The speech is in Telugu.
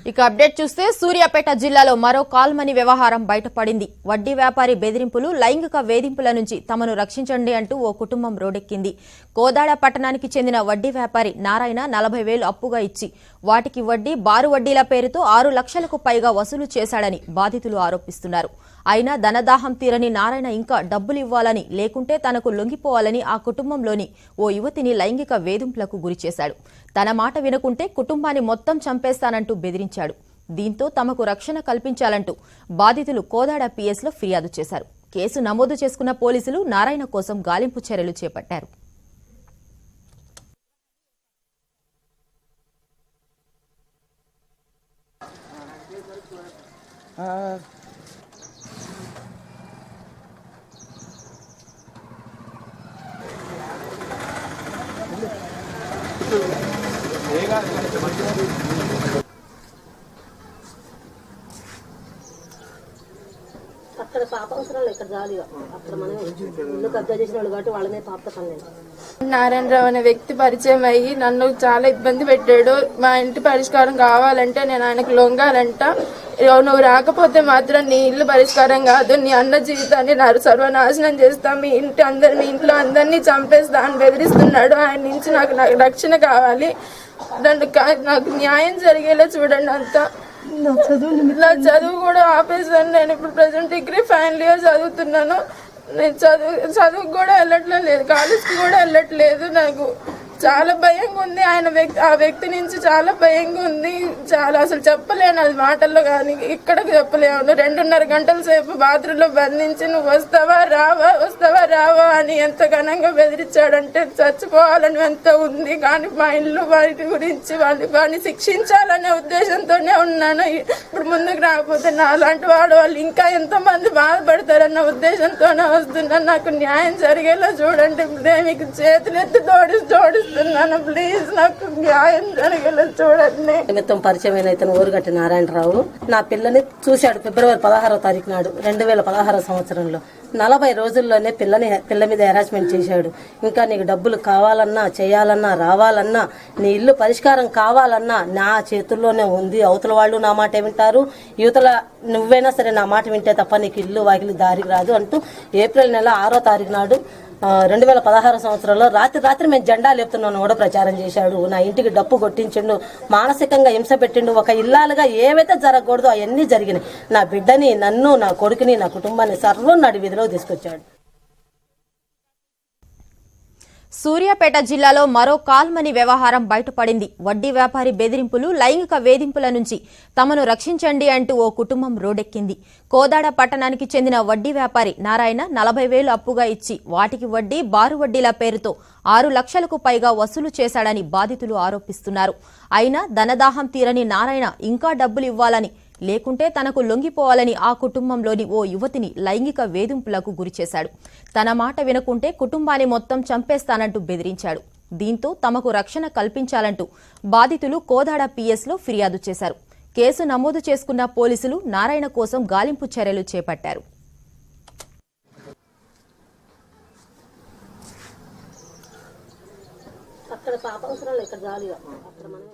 ఇక అప్డేట్ చూస్తే సూర్యాపేట జిల్లాలో మరో కాల్మనీ వ్యవహారం బయటపడింది. వడ్డీ వ్యాపారి బెదిరింపులు, లైంగిక వేధింపుల నుంచి తమను రక్షించండి అంటూ ఓ కుటుంబం రోడ్డెక్కింది. కోదాడ పట్టణానికి చెందిన వడ్డీ వ్యాపారి నారాయణ 40,000 అప్పుగా ఇచ్చి వాటికి వడ్డీ, బారు వడ్డీల పేరుతో 6 లక్షలకు పైగా వసూలు చేశాడని బాధితులు ఆరోపిస్తున్నారు. అయినా ధనదాహం తీరని నారాయణ ఇంకా డబ్బులు ఇవ్వాలని, లేకుంటే తనకు లొంగిపోవాలని ఆ కుటుంబంలోని ఓ యువతిని లైంగిక వేధింపులకు గురిచేశాడు. తన మాట వినకుంటే కుటుంబాన్ని మొత్తం చంపేస్తానంటూ బెదిరించాడు. దీంతో తమకు రక్షణ కల్పించాలంటూ బాధితులు కోదాడ పిఎస్లో ఫిర్యాదు చేశారు. కేసు నమోదు చేసుకున్న పోలీసులు నారాయణ కోసం గాలింపు చర్యలు చేపట్టారు. అక్కడ పాప అవసరం ఇక్కడ జాలీగా అక్కడ మనం ఇల్లు కబ్జా చేసిన వాళ్ళు కాబట్టి వాళ్ళనే పాప పనిలేదు. నారాయణరావు అనే వ్యక్తి పరిచయం అయ్యి నన్ను చాలా ఇబ్బంది పెట్టాడు. మా ఇంటి పరిష్కారం కావాలంటే నేను ఆయనకు లొంగాలంట. నువ్వు రాకపోతే మాత్రం నీ ఇల్లు పరిష్కారం కాదు, నీ అన్న జీవితాన్ని సర్వనాశనం చేస్తా, మీ ఇంట్లో అందరినీ చంపేస్తా అని బెదిరిస్తున్నాడు. ఆయన నుంచి నాకు రక్షణ కావాలి, నాకు న్యాయం జరిగేలా చూడండి. అంతా నా చదువు కూడా ఆపేసాను. నేను ఇప్పుడు ప్రజెంట్ డిగ్రీ ఫైనల్ ఇయర్ చదువుతున్నాను. నేను చదువుకు కూడా వెళ్ళట్లేదు, కాలేజ్కి కూడా వెళ్ళట్లేదు. నాకు చాలా భయంగా ఉంది. ఆ వ్యక్తి నుంచి చాలా భయంగా ఉంది. చాలా అసలు చెప్పలేను, అది మాటల్లో కానీ ఇక్కడికి చెప్పలేము. 2.5 గంటల సేపు బాత్రూంలో బంధించి నువ్వు వస్తావా రావా అని ఎంత ఘనంగా బెదిరించాడంటే చచ్చిపోవాలని ఎంత ఉంది. కానీ మా ఇల్లు వాటి గురించి వాడిని శిక్షించాలనే ఉద్దేశంతోనే ఉన్నాను. ఇప్పుడు ముందుకు రాకపోతే నాలాంటి వాళ్ళు ఇంకా ఎంతమంది బాధపడతారన్న ఉద్దేశంతోనే వస్తున్నాను. నాకు న్యాయం జరిగేలా చూడండి. మీకు చేతులెత్తి జోడిస్తున్నాను. ప్లీజ్ నాకు న్యాయం జరిగేలా చూడండి. నిమిత్తం పరిచయమైన ఇతను ఊరుగట్టి నారాయణరావు నా పిల్లని చూశాడు ఫిబ్రవరి 16వ తారీఖు నాడు 2016 సంవత్సరంలో. 40 రోజుల్లోనే పిల్ల మీద హెరాస్మెంట్ చేశాడు. ఇంకా నీకు డబ్బులు కావాలన్నా, చేయాలన్నా, రావాలన్నా, నీ ఇల్లు పరిష్కారం కావాలన్నా నా చేతుల్లోనే ఉంది. అవతల వాళ్ళు నా మాట వింటారు, యువతల నువ్వైనా సరే నా మాట వింటే తప్ప నీకు ఇల్లు వాకిలి దారికి రాదు అంటూ ఏప్రిల్ నెల 6వ తారీఖు నాడు 2016 సంవత్సరంలో రాత్రి మేము జెండా లేపుతున్నాను కూడా ప్రచారం చేశాడు. నా ఇంటికి డప్పు కొట్టించిండు, మానసికంగా హింస పెట్టిండు. ఒక ఇల్లాలుగా ఏవైతే జరగకూడదో అవన్నీ జరిగినాయి. నా బిడ్డని, నన్ను, నా కొడుకుని, నా కుటుంబాన్ని సర్వం నడి వీధిలో తీసుకొచ్చాడు. సూర్యాపేట జిల్లాలో మరో కాల్మనీ వ్యవహారం బయటపడింది. వడ్డీ వ్యాపారి బెదిరింపులు, లైంగిక వేధింపుల నుంచి తమను రక్షించండి అంటూ ఓ కుటుంబం రోడ్డెక్కింది. కోదాడ పట్టణానికి చెందిన వడ్డీ వ్యాపారి నారాయణ 40,000 అప్పుగా ఇచ్చి వాటికి వడ్డీ, బారు వడ్డీల పేరుతో 6 లక్షలకు పైగా వసూలు చేశాడని బాధితులు ఆరోపిస్తున్నారు. అయినా ధనదాహం తీరని నారాయణ ఇంకా డబ్బులు ఇవ్వాలని, లేకుంటే తనకు లొంగిపోవాలని ఆ కుటుంబంలోని ఓ యువతిని లైంగిక వేధింపులకు గురిచేశాడు. తన మాట వినకుంటే కుటుంబాన్ని మొత్తం చంపేస్తానంటూ బెదిరించాడు. దీంతో తమకు రక్షణ కల్పించాలంటూ బాధితులు కోదాడ పిఎస్లో ఫిర్యాదు చేశారు. కేసు నమోదు చేసుకున్న పోలీసులు నారాయణ కోసం గాలింపు చర్యలు చేపట్టారు. అక్కడ పాప అవసరం ఇక్కడ జాలీగా అక్కడ మనం